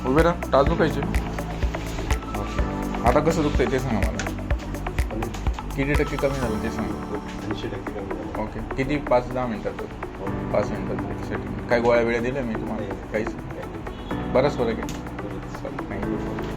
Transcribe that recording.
उभे राहा, टाच दुखायचे. आता कसं दुखतंय ते सांगा मला. किती टक्के कमी झालं ते सांगा. 80% कमी झालं. ओके. किती 5-10 मिनटात? 5 मिनटात. काय गोळ्या वेळा दिल्या मी तुम्हाला? काहीच. बराच फरक आहे. नाही.